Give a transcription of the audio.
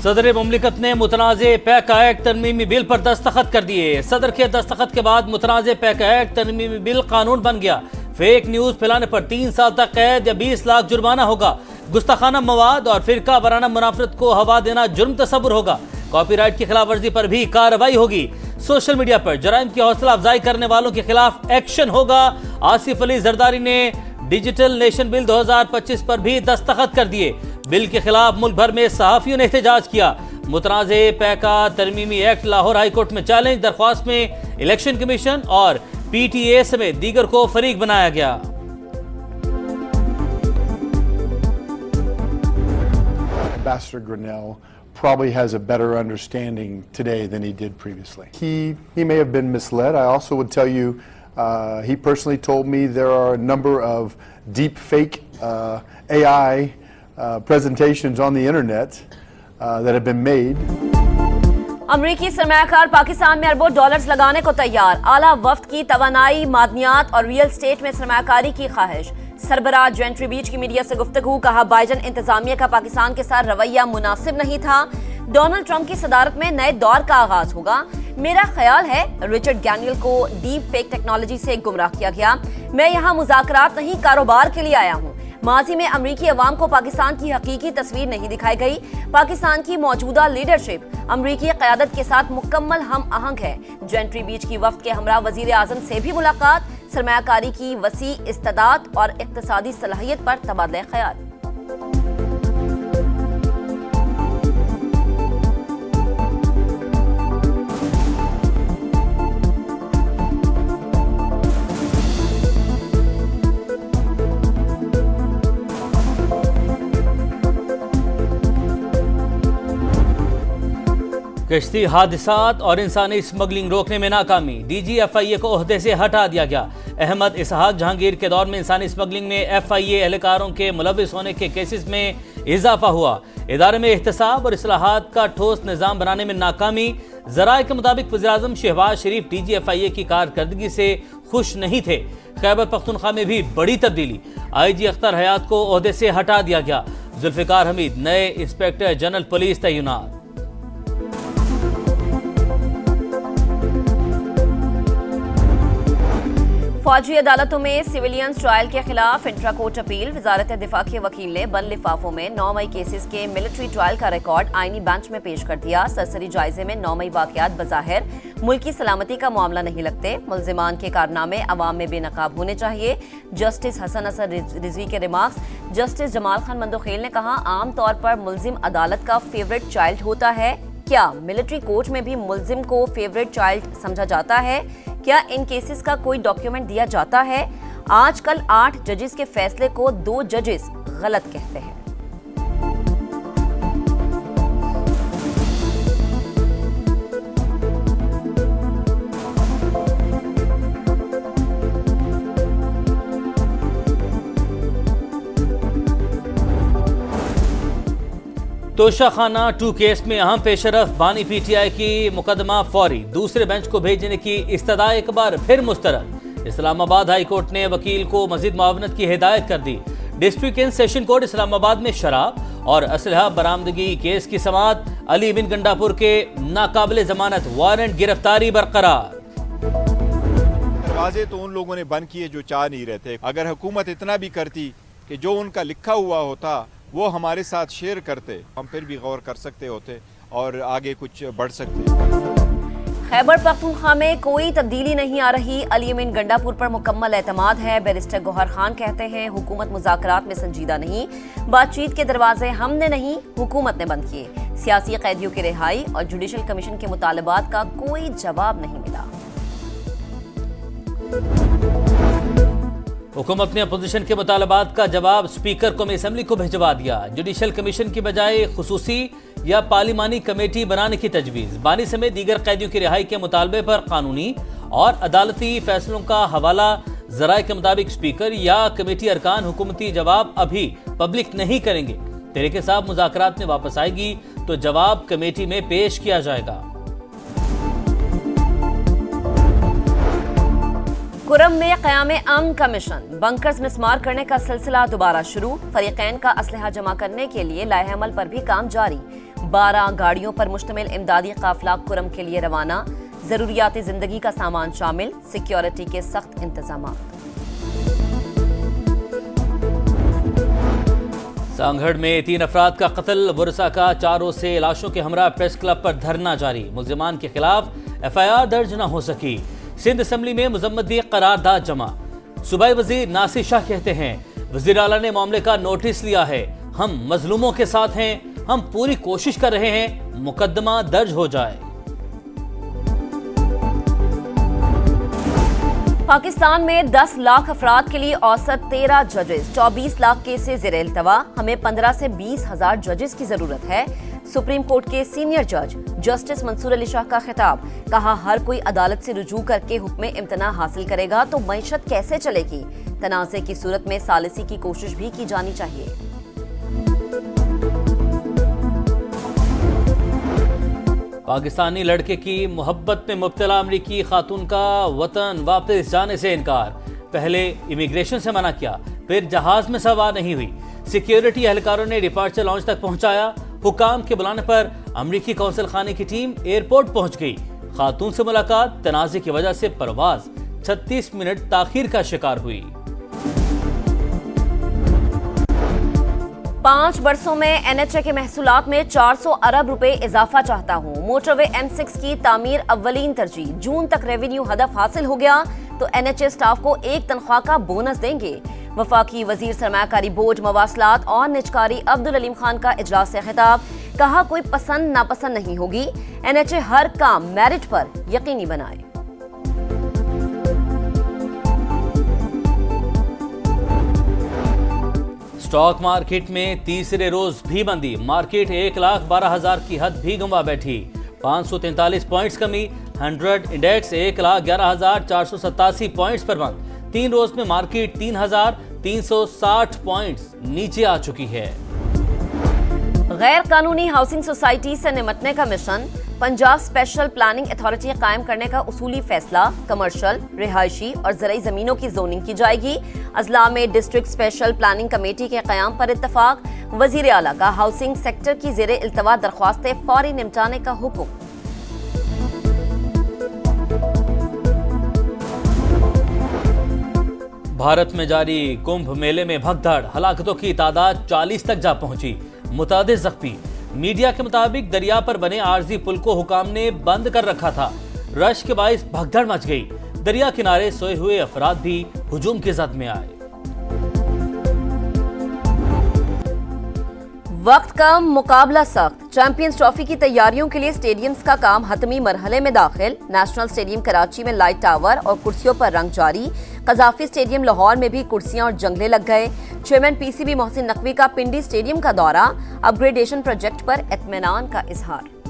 सदर मुमलिकत ने मुतनाज़े Paika act तरमीमी bill पर दस्तखत कर दिए। सदर के दस्तखत के बाद मुतनाज़े पैका एक्ट तरमीमी बिल कानून बन गया। फेक न्यूज फैलाने पर 3 साल तक कैद या 20 लाख जुर्माना होगा। गुस्ताखाना मवाद और फिरका वराना मुनाफरत को हवा देना जुर्म तस्वुर होगा। कॉपीराइट की खिलाफ वर्जी पर भी कार्रवाई होगी। सोशल मीडिया पर जराइम की हौसला अफजाई करने वालों के खिलाफ एक्शन होगा। आसिफ अली जरदारी ने डिजिटल नेशन बिल 2025 पर भी दस्तखत कर दिए। बिल के खिलाफ मुल्क भर में सहाफियों ने एहतजाज किया। मुतनाज़े पैका तरमीमी एक्ट लाहौर हाईकोर्ट में चैलेंज दरख्वास्त में इलेक्शन कमीशन और PTA समेत दीगर को फरीक बनाया गया। Ambassador Grinnell probably has a better understanding today than he did previously. He may have been misled. I also would tell you, he personally told me there are a number of deep fake AI presentations on the internet that have been made. अमरीकी सरमायाकार पाकिस्तान में अरबों dollars लगाने को तैयार। आला वफ्द की तवानाई, मादनियात और real estate में सरमायाकारी की ख्वाहिश। सरबराह जेंट्री बीच की मीडिया से गुफ्तगू, कहा बाइडन इंतजामिया का पाकिस्तान के साथ रवैया मुनासिब नहीं था। डोनाल्ड ट्रंप की सदारत में नए दौर का आगाज होगा। मेरा ख्याल है रिचर्ड गैनियल को डीप फेक टेक्नोलॉजी से गुमराह किया गया। मैं यहाँ मुज़ाकरात नहीं, कारोबार के लिए आया हूँ। माजी में अमरीकी अवाम को पाकिस्तान की हकीकी तस्वीर नहीं दिखाई गई। पाकिस्तान की मौजूदा लीडरशिप अमरीकी क़यादत के साथ मुकम्मल हम आहंग है। जेंट्री बीच की वफ्द के हमरा वजीर आज़म से भी मुलाकात। सरमायाकारी की वसी इस्तेदाद और इक्तिसादी सलाहियत पर तबादला ख्याल। कश्ती हादसात और इंसानी स्मगलिंग रोकने में नाकामी। DG FIA को ओहदे से हटा दिया गया। अहमद इसहाक जहांगीर के दौर में इंसानी स्मगलिंग में FIA एहलकारों के मुलविस होने के केसेस में इजाफा हुआ। इदारे में एहतसाब और इस्लाहात का ठोस निज़ाम बनाने में नाकामी। ज़राए के मुताबिक वज़ीर-ए-आज़म शहबाज शरीफ DG FIA की कारकर्दगी से खुश नहीं थे। खैबर पख्तूनख्वा में भी बड़ी तब्दीली। IG अख्तर हयात को ओहदे से हटा दिया गया। जुल्फ़िकार हमीद नए इंस्पेक्टर जनरल पुलिस तैनात। फौजी अदालतों में सिविलियंस ट्रायल के खिलाफ इंट्रा कोर्ट अपील। वजारत दिफा के वकील ने बंद लिफाफों में 9 मई केसेस के मिलिट्री ट्रायल का रिकॉर्ड आईनी बेंच में पेश कर दिया। सरसरी जायजे में 9 मई वाकयात बज़ाहिर मुल्क की सलामती का मामला नहीं लगते। मुल्जिमान के कारनामे अवाम में बेनकाब होने चाहिए। जस्टिस हसन असर रिजवी के रिमार्क्स। जस्टिस जमाल खान मंदोखेल ने कहा, आम तौर पर मुल्जिम अदालत का फेवरेट चाइल्ड होता है। क्या मिलिट्री कोर्ट में भी मुल्जिम को फेवरेट चाइल्ड समझा जाता है? क्या इन केसेस का कोई डॉक्यूमेंट दिया जाता है? आजकल 8 जजेस के फैसले को 2 जजेस गलत कहते हैं। तोशाखाना 2 केस में अहम पेशरफ बानी PTI की मुकदमा फौरी दूसरे बेंच को भेजने की इस्तदा एक बार फिर मुस्तरद। इस्लामाबाद हाई कोर्ट ने वकील को मजीद मुआवनत की हिदायत कर दी। District and session court Islamabad में शराब और असलहा बरामदगी केस की समाअत। अली बिन गंडापुर के नाकाबिल जमानत वारंट गिरफ्तारी बरकरार। दरवाजे तो उन लोगों ने बंद किए जो चाह नहीं रहते। अगर हुकूमत इतना भी करती कि जो उनका लिखा हुआ होता वो हमारे साथ शेयर करते, हम फिर भी गौर कर सकते होते और आगे कुछ बढ़ सकते। खैबर पख्तूनख्वा में कोई तब्दीली नहीं आ रही। अली बिन गंडापुर पर मुकम्मल एतमाद है। बैरिस्टर गौहर खान कहते हैं, हुकूमत मुज़ाकरात में संजीदा नहीं। बातचीत के दरवाजे हमने नहीं, हुकूमत ने बंद किए। सियासी कैदियों की रिहाई और जुडिशल कमीशन के मुतालबात का कोई जवाब नहीं मिला। हुकूमत ने अपोजिशन के मुतालबात का जवाब स्पीकर कौमी असम्बली को भिजवा दिया। जुडिशल कमीशन की बजाय खुसूसी या पार्लिमानी कमेटी बनाने की तजवीज़। बानी समेत दीगर कैदियों की रिहाई के मुतालबे पर कानूनी और अदालती फैसलों का हवाला। ज़राए के मुताबिक स्पीकर या कमेटी अरकान हुकूमती जवाब अभी पब्लिक नहीं करेंगे। तहरीक साहब मुज़ाकरात में वापस आएगी तो जवाब कमेटी में पेश किया जाएगा। कुरम में क़याम अमन कमीशन। बंकर्स मिसमार करने का सिलसिला दोबारा शुरू। फरीकैन का असलहा जमा करने के लिए लाए अमल पर भी काम जारी। 12 गाड़ियों पर मुश्तमिल इमदादी काफिला कुरम के लिए रवाना। जरूरियात जिंदगी का सामान शामिल, सिक्योरिटी के सख्त इंतजाम। सांगड़ में 3 अफराद का कत्ल, बुरसा का 4 रोज से लाशों के हमरा प्रेस क्लब पर धरना जारी। मुल्जिमान के खिलाफ FIR दर्ज न हो सकी। सिंध असम्बली में मुजम्मती करारदाद जमा। सूबाई वजीर नासिर शाह कहते हैं वजीर आला ने मामले का नोटिस लिया है, हम मजलूमों के साथ हैं, हम पूरी कोशिश कर रहे हैं मुकदमा दर्ज हो जाए। पाकिस्तान में 10 लाख अफराद के लिए औसत 13 जजेस, 24 लाख केसेस ज़ेरे इल्तवा। हमें 15 से 20 हजार जजेस की जरूरत है। सुप्रीम कोर्ट के सीनियर जज जस्टिस मंसूर अली शाह का खिताब। कहा हर कोई अदालत से रुजू करके हुक्म इम्तना हासिल करेगा तो मईशत कैसे चलेगी। तनाज़े की सूरत में सालिसी की कोशिश भी की जानी चाहिए। पाकिस्तानी लड़के की मोहब्बत में मुब्तला अमरीकी खातून का वतन वापस जाने से इनकार। पहले इमिग्रेशन से मना किया, फिर जहाज में सवार नहीं हुई। सिक्योरिटी एहलकारों ने डिपार्चर लॉन्च तक पहुंचाया। हुकाम के बुलाने पर अमरीकी कौंसल खाने की टीम एयरपोर्ट पहुंच गई। खातून से मुलाकात, तनाज़े की वजह से परवाज 36 मिनट ताखीर का शिकार हुई। 5 बरसों में NHA के महसूलात में 400 अरब रुपए इजाफा चाहता हूँ। मोटरवे M6 की तामीर अव्वलीन तरजीह। जून तक रेवेन्यू हदफ हासिल हो गया तो NHA स्टाफ को 1 तनख्वाह का बोनस देंगे। वफाकी वजीर सरमायाकारी बोर्ड, मवासलात और निजकारी अब्दुल अलीम खान का इजलास से खिताब। कहा कोई पसंद नापसंद नहीं होगी, NHA हर काम मेरिट पर यकीनी बनाए। स्टॉक मार्केट में तीसरे रोज भी मंदी। मार्केट 1,12,000 की हद भी गंवा बैठी। 543 पॉइंट्स कमी। 100 इंडेक्स 1,11,487 पॉइंट्स पर बंद। 3 रोज में मार्केट 3,360 पॉइंट्स नीचे आ चुकी है। गैर कानूनी हाउसिंग सोसाइटी से निपटने का mission. Punjab special planning authority कायम करने का उसूली फैसला। कमर्शियल, रिहायशी और ज़रई जमीनों की जोनिंग की जाएगी। अजला में डिस्ट्रिक्ट स्पेशल प्लानिंग कमेटी के क़याम पर इत्तफाक। वजीर आला का हाउसिंग सेक्टर की ज़ेरे इल्तवा दरख्वास्तें फौरी निपटाने का हुक्म। भारत में जारी कुंभ मेले में भगदड़, हलाकतों की तादाद 40 तक जा पहुंची। मुतादिद जख्मी। मीडिया के मुताबिक दरिया पर बने आरजी पुल को हुकाम ने बंद कर रखा था। रश के बाइस भगदड़ मच गई। दरिया किनारे सोए हुए अफराद भी हुजूम की जद में आए। वक्त कम, मुकाबला सख्त। चैंपियंस ट्रॉफी की तैयारियों के लिए स्टेडियम्स का काम हतमी मरहले में दाखिल। नेशनल स्टेडियम कराची में लाइट टावर और कुर्सियों पर रंग जारी। कजाफी स्टेडियम लाहौर में भी कुर्सियां और जंगले लग गए। चेयरमैन PCB मोहसिन नकवी का पिंडी स्टेडियम का दौरा। अपग्रेडेशन प्रोजेक्ट पर इत्मीनान का इजहार।